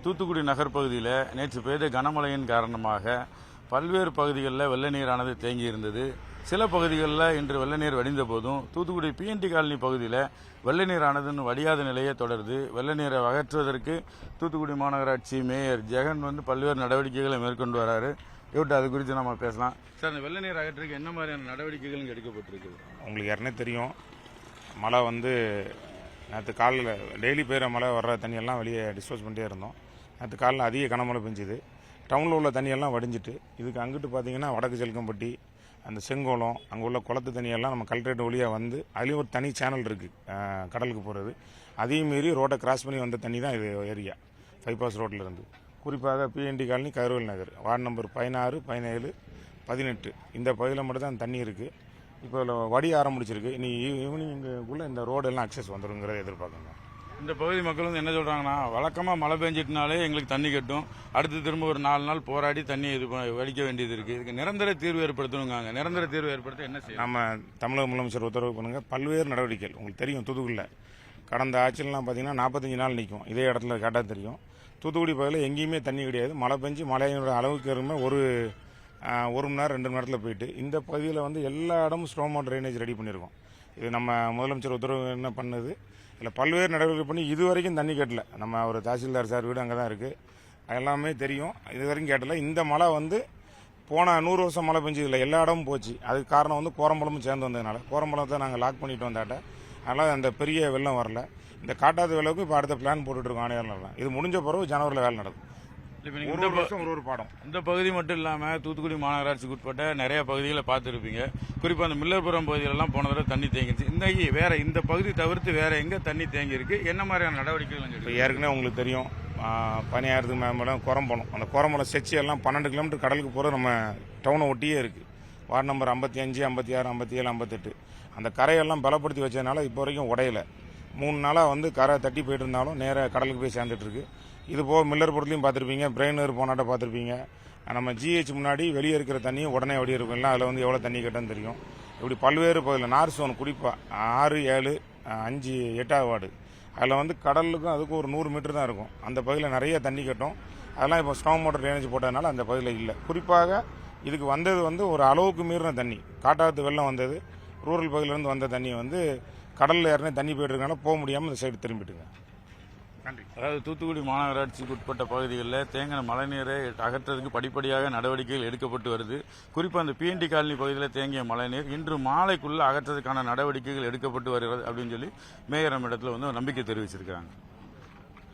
தூத்துக்குடி நகர் பகுதியில் நேற்று பெய்த கனமழையின் காரணமாக பல்வேறு பகுதிகளில் வெள்ள நீரானது தேங்கி இருந்தது. சில பகுதிகளில் இன்று வெள்ள நீர் வடிந்த போதும் தூத்துக்குடி பிஎன்டி காலனி பகுதியில் வெள்ள நீரானது வடியாத நிலையே தொடருது. வெள்ள நீரை அகற்றுவதற்கு தூத்துக்குடி மாநகராட்சி மேயர் ஜெகன் பல்வேறு நடவடிக்கைகளை மேற்கொண்டு வராரு. அது குறித்து நம்ம பேசலாம். சார், அந்த வெள்ள நீர் அகற்றுக்கு என்ன மாதிரியான நடவடிக்கைகள் எடுக்கப்பட்டிருக்கு? உங்களுக்கு ஏற்கனவே தெரியும், மழை நேற்று காலையில் டெய்லி பெய்கிற மழை வர்ற தண்ணியெல்லாம் வெளியே டிஸ்போஸ் பண்ணிட்டே இருந்தோம். நேற்று காலையில் அதிக கனமழை பெஞ்சுது. டவுனில் உள்ள தண்ணியெல்லாம் வடிஞ்சிட்டு இதுக்கு அங்கிட்டு பார்த்தீங்கன்னா வடக்கு செல்கம்பட்டி, அந்த செங்கோலம், அங்கே உள்ள குளத்து தண்ணியெல்லாம் நம்ம கலெக்டரேட் வழியாக அதுலேயும் ஒரு தனி சேனல் இருக்குது கடலுக்கு போகிறது. அதையும் மீறி ரோட்டை கிராஸ் பண்ணி வந்த தண்ணி தான் இது ஏரியா பைபாஸ் ரோட்டில் இருந்து. குறிப்பாக பிஎன்டி காலனி, கதிரவேல் நகர், வார்டு நம்பர் 16, 17, 18 இந்த பகுதியில் மட்டும் தான் தண்ணி இருக்குது. இப்போ வடி ஆரம்பிச்சிருக்கு. இனி ஈவினிங்குள்ளே இந்த ரோடெல்லாம் அக்சஸ் வந்துடுங்கிறத எதிர்பார்க்குங்க. இந்த பகுதி மக்கள் என்ன சொல்கிறாங்கன்னா, வழக்கமாக மழை பெஞ்சிட்டுனாலே எங்களுக்கு தண்ணி கட்டும், அடுத்து திரும்ப ஒரு 4 நாள் போராடி தண்ணி வடிக்க வேண்டியது இருக்குது. இதுக்கு நிரந்தர தீர்வு ஏற்படுத்தணுங்க. நிரந்தர தீர்வு ஏற்படுத்த என்ன செய்யும்? நம்ம தமிழக முதலமைச்சர் உத்தரவு பண்ணுங்க. பல்வேறு நடவடிக்கைகள் உங்களுக்கு தெரியும். தூத்துக்குடியில் கடந்த ஆட்சியெல்லாம் பார்த்தீங்கன்னா 45 நாள் நிற்கும். இதே இடத்துல கேட்டால் தெரியும். தூத்துக்குடி பகுதியில் எங்கேயுமே தண்ணி கிடையாது. மழை பெஞ்சு மழையோட அளவுக்கு இருமே ஒரு மணி நேரம் 2 மணி நேரத்தில் போயிட்டு இந்த பகுதியில் எல்லா இடமும் ஸ்ட்ரோமோ ட்ரைனேஜ் ரெடி பண்ணியிருக்கோம். இது நம்ம முதலமைச்சர் உத்தரவு என்ன பண்ணுது, இல்லை பல்வேறு நடவடிக்கை பண்ணி இது வரைக்கும் தண்ணி கட்டல. நம்ம ஒரு தாசில்தார் சார் வீடு அங்கே தான் இருக்குது. எல்லாமே தெரியும். இது வரைக்கும் கேட்டல. இந்த மழை போன 100 வருஷம் மழை பெஞ்சதில்லை, எல்லா இடமும் போச்சு. அதுக்கு காரணம் கோரம்பலமும் சேர்ந்து வந்ததுனால கோரம்பலத்தை நாங்கள் லாக் பண்ணிட்டு வந்தாட்ட அதனால் அந்த பெரிய வெள்ளம் வரல. இந்த காட்டாத வெள்ளவுக்கு இப்போ அடுத்த பிளான் போட்டுட்ருக்கோம். ஆணையாளர்லாம் இது முடிஞ்ச பிறகு ஜனவரியில் வேலை நடக்கும். ஒரு பாடம். இந்த பகுதி மட்டும் இல்லாமல் தூத்துக்குடி மாநகராட்சிக்கு உட்பட்ட நிறைய பகுதிகளை பார்த்துருப்பீங்க. குறிப்பாக அந்த மில்லர்புரம் பகுதியிலலாம் போன தடவை தண்ணி தேங்கிடுச்சு. இன்னைக்கு வேற இந்த பகுதி தவிர்த்து வேற எங்கே தண்ணி தேங்கி இருக்கு? என்ன மாதிரியான நடவடிக்கைகள்? இப்போ ஏற்கனவே உங்களுக்கு தெரியும், 16 மேடம் குரம்பலம், அந்த குரம்பலம் செச்சு எல்லாம் 12 கிலோமீட்டர் கடலுக்கு போகிற நம்ம டவுனை ஒட்டியே இருக்குது. வார்டு நம்பர் 55, 56, 57, 58 அந்த கரையெல்லாம் பலப்படுத்தி வச்சதுனால இப்போ வரைக்கும் உடையலை. 3 நாளாக கரை தட்டி போயிட்டு இருந்தாலும் நேராக கடலுக்கு போய் சேர்ந்துட்டு இருக்கு. இது போக மில்லர்புரத்துலையும் பார்த்துருப்பீங்க, பிரெயினர் போனாட்ட பார்த்துருப்பீங்க. நம்ம ஜிஹெச் முன்னாடி வெளியே இருக்கிற தண்ணி உடனே வெளியே இருக்கும். இல்லை அதில் எவ்வளோ தண்ணி கட்டன்னு தெரியும். இப்படி பல்வேறு பகுதியில் நார் சோன் குறிப்பாக 6, 7, 5, 8வது வார்டு அதில் கடலுக்கும் அதுக்கும் ஒரு 100 மீட்டர் தான் இருக்கும். அந்த பகுதியில் நிறைய தண்ணி கட்டும். அதெல்லாம் இப்போ ஸ்ட்ராங் மோட்டர் ட்ரைனேஜ் போட்டதுனால அந்த பகுதியில் இல்லை. குறிப்பாக இதுக்கு வந்தது ஒரு அளவுக்கு மீறின தண்ணி. காட்டாத்து வெள்ளம் வந்தது. ரூரல் பகுதியிலேருந்து வந்த தண்ணி கடலில் ஏறின தண்ணி போயிட்டு இருக்கனால போக முடியாமல் இந்த சைடு திரும்பிட்டுங்க. நன்றி. அதாவது தூத்துக்குடி மாநகராட்சிக்கு உட்பட்ட பகுதிகளில் தேங்கின மழைநீரை அகற்றுறதுக்கு படிப்படியாக நடவடிக்கைகள் எடுக்கப்பட்டு வருது. குறிப்பாக அந்த பிஎன்டி காலனி பகுதியில் தேங்கிய மழைநீர் இன்று மாலைக்குள்ள அகற்றுறதுக்கான நடவடிக்கைகள் எடுக்கப்பட்டு வருகிறது அப்படின்னு சொல்லி மேயர் இடத்துல நம்பிக்கை தெரிவிச்சிருக்காங்க.